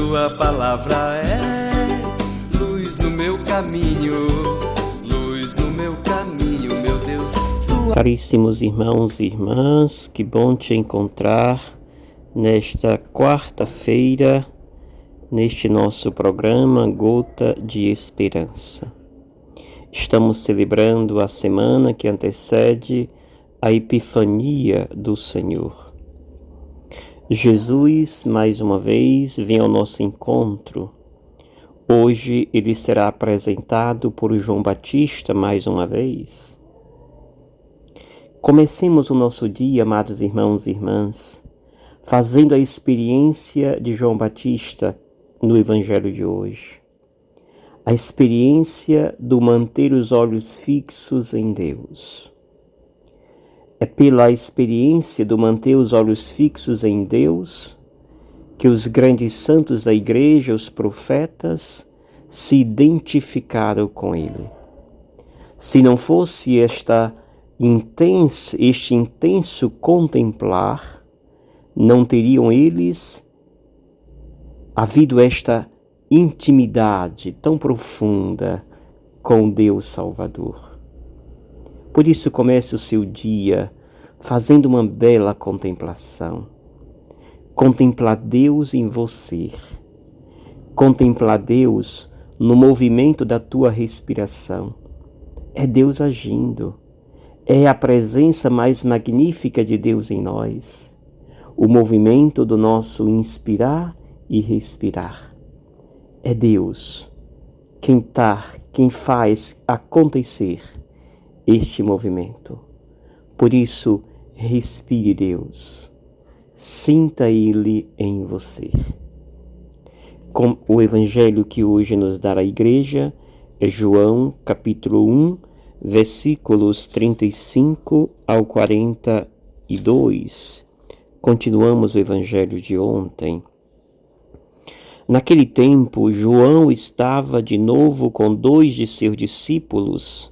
tua palavra é luz no meu caminho, luz no meu caminho, meu Deus. Caríssimos irmãos e irmãs, que bom te encontrar nesta quarta-feira, neste nosso programa Gota de Esperança. Estamos celebrando a semana que antecede a Epifania do Senhor. Jesus, mais uma vez, vem ao nosso encontro. Hoje ele será apresentado por João Batista mais uma vez. Comecemos o nosso dia, amados irmãos e irmãs, fazendo a experiência de João Batista no Evangelho de hoje. A experiência do manter os olhos fixos em Deus. É pela experiência do manter os olhos fixos em Deus que os grandes santos da Igreja, os profetas, se identificaram com Ele. Se não fosse este intenso contemplar, não teriam eles havido esta intimidade tão profunda com Deus Salvador. Por isso comece o seu dia fazendo uma bela contemplação. Contemplar Deus em você. Contemplar Deus no movimento da tua respiração. É Deus agindo. É a presença mais magnífica de Deus em nós. O movimento do nosso inspirar e respirar. É Deus quem faz acontecer este movimento. Por isso, respire Deus. Sinta Ele em você. Com o Evangelho que hoje nos dá a Igreja é João, capítulo 1, versículos 35 ao 42. Continuamos o Evangelho de ontem. Naquele tempo, João estava de novo com 2 de seus discípulos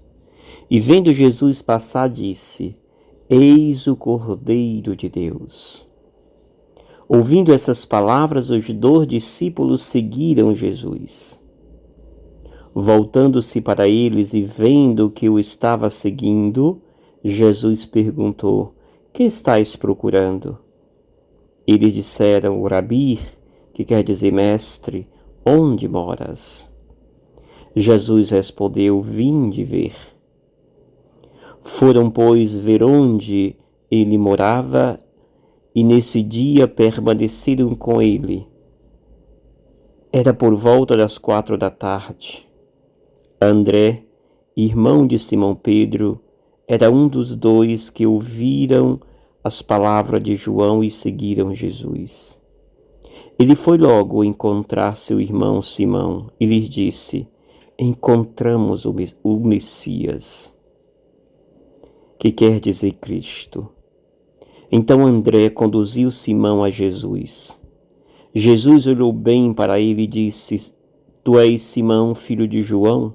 e, vendo Jesus passar, disse: Eis o Cordeiro de Deus. Ouvindo essas palavras, os 2 discípulos seguiram Jesus. Voltando-se para eles e vendo que o estava seguindo, Jesus perguntou: Que estáis procurando? Eles disseram: O Rabi, que quer dizer mestre, onde moras? Jesus respondeu: Vinde ver. Foram, pois, ver onde ele morava, e nesse dia permaneceram com ele. Era por volta das 4 da tarde. André, irmão de Simão Pedro, era um dos 2 que ouviram as palavras de João e seguiram Jesus. Ele foi logo encontrar seu irmão Simão e lhes disse: Encontramos o Messias, que quer dizer Cristo. Então André conduziu Simão a Jesus. Jesus olhou bem para ele e disse: Tu és Simão, filho de João?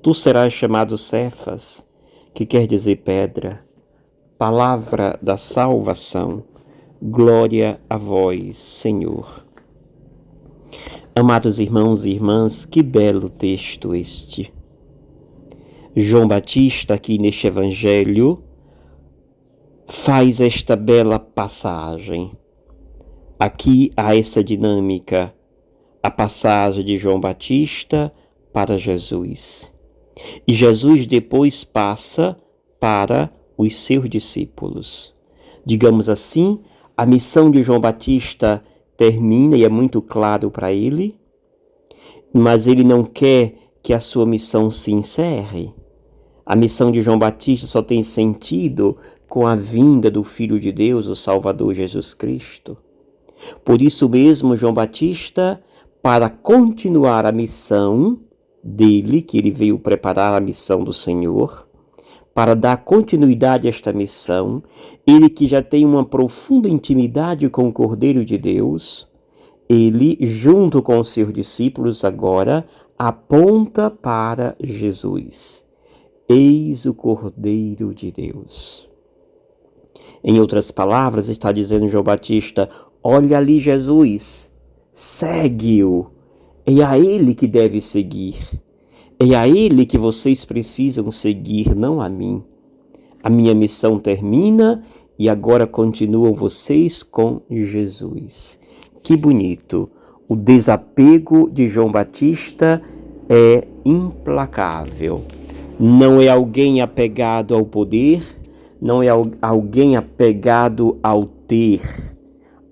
Tu serás chamado Cefas, que quer dizer pedra. Palavra da salvação. Glória a vós, Senhor. Amados irmãos e irmãs, que belo texto este. João Batista, aqui neste Evangelho, faz esta bela passagem. Aqui há essa dinâmica, a passagem de João Batista para Jesus. E Jesus depois passa para os seus discípulos. Digamos assim, a missão de João Batista termina e é muito claro para ele, mas ele não quer que a sua missão se encerre. A missão de João Batista só tem sentido com a vinda do Filho de Deus, o Salvador Jesus Cristo. Por isso mesmo, João Batista, para continuar a missão dele, que ele veio preparar a missão do Senhor, para dar continuidade a esta missão, ele que já tem uma profunda intimidade com o Cordeiro de Deus, ele, junto com os seus discípulos agora, aponta para Jesus. Eis o Cordeiro de Deus. Em outras palavras, está dizendo João Batista: olha ali Jesus, segue-o. É a ele que deve seguir. É a ele que vocês precisam seguir, não a mim. A minha missão termina e agora continuam vocês com Jesus. Que bonito! O desapego de João Batista é implacável. Não é alguém apegado ao poder, não é alguém apegado ao ter,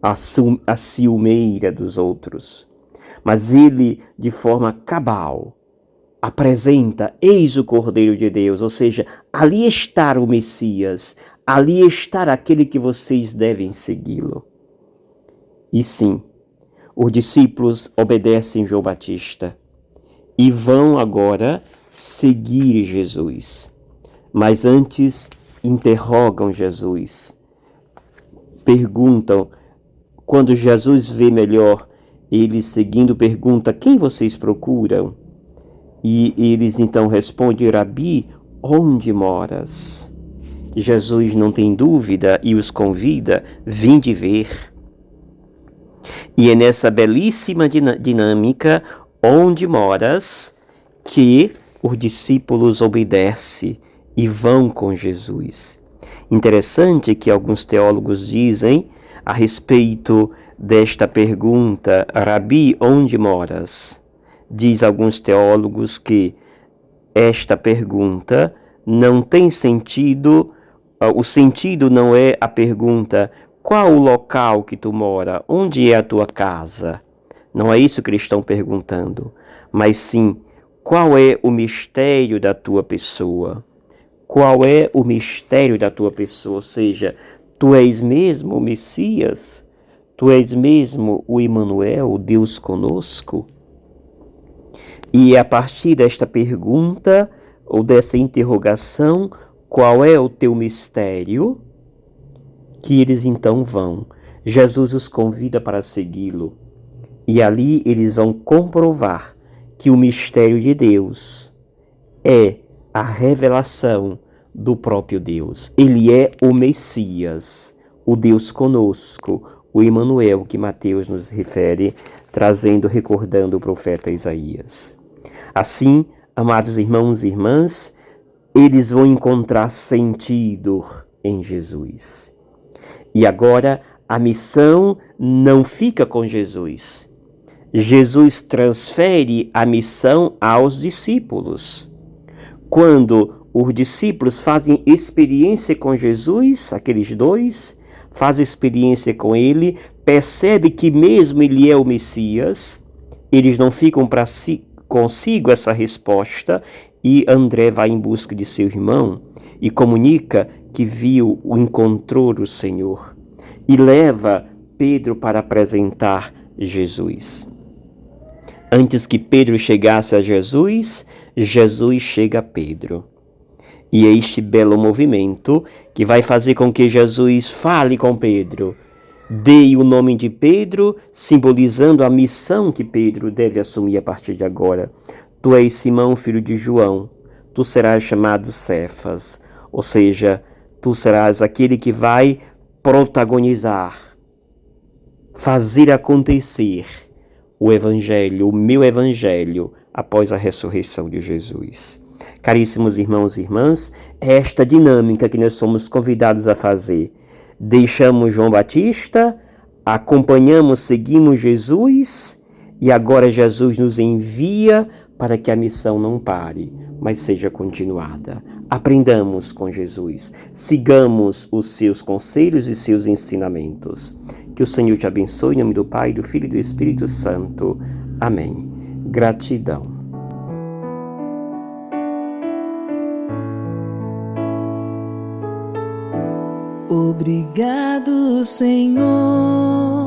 a ciumeira dos outros. Mas ele, de forma cabal, apresenta: eis o Cordeiro de Deus, ou seja, ali está o Messias, ali está aquele que vocês devem segui-lo. E sim, os discípulos obedecem João Batista e vão agora seguir Jesus. Mas antes interrogam Jesus, perguntam. Quando Jesus vê melhor eles seguindo, pergunta: quem vocês procuram? E eles então respondem: Rabi, onde moras? Jesus não tem dúvida e os convida: vinde ver. E é nessa belíssima dinâmica, onde moras, que os discípulos obedecem e vão com Jesus. Interessante que alguns teólogos dizem a respeito desta pergunta: Rabi, onde moras? Diz alguns teólogos que esta pergunta não tem sentido, o sentido não é a pergunta: qual o local que tu mora? Onde é a tua casa? Não é isso que eles estão perguntando, mas sim, qual é o mistério da tua pessoa? Qual é o mistério da tua pessoa? Ou seja, tu és mesmo o Messias? Tu és mesmo o Emmanuel, o Deus conosco? E a partir desta pergunta, ou dessa interrogação, qual é o teu mistério? Que eles então vão. Jesus os convida para segui-lo. E ali eles vão comprovar que o mistério de Deus é a revelação do próprio Deus. Ele é o Messias, o Deus conosco, o Emmanuel que Mateus nos refere, recordando o profeta Isaías. Assim, amados irmãos e irmãs, eles vão encontrar sentido em Jesus. E agora a missão não fica com Jesus. Jesus transfere a missão aos discípulos. Quando os discípulos fazem experiência com Jesus, aqueles dois, fazem experiência com ele, percebe que mesmo ele é o Messias, eles não ficam para si consigo essa resposta, e André vai em busca de seu irmão e comunica que encontrou o Senhor, e leva Pedro para apresentar Jesus. Antes que Pedro chegasse a Jesus, Jesus chega a Pedro. E é este belo movimento que vai fazer com que Jesus fale com Pedro. Dê o nome de Pedro, simbolizando a missão que Pedro deve assumir a partir de agora. Tu és Simão, filho de João. Tu serás chamado Cefas. Ou seja, tu serás aquele que vai protagonizar, fazer acontecer o Evangelho, o meu Evangelho, após a ressurreição de Jesus. Caríssimos irmãos e irmãs, é esta dinâmica que nós somos convidados a fazer. Deixamos João Batista, acompanhamos, seguimos Jesus, e agora Jesus nos envia para que a missão não pare, mas seja continuada. Aprendamos com Jesus, sigamos os seus conselhos e seus ensinamentos. Que o Senhor te abençoe em nome do Pai, do Filho e do Espírito Santo. Amém. Gratidão. Obrigado, Senhor,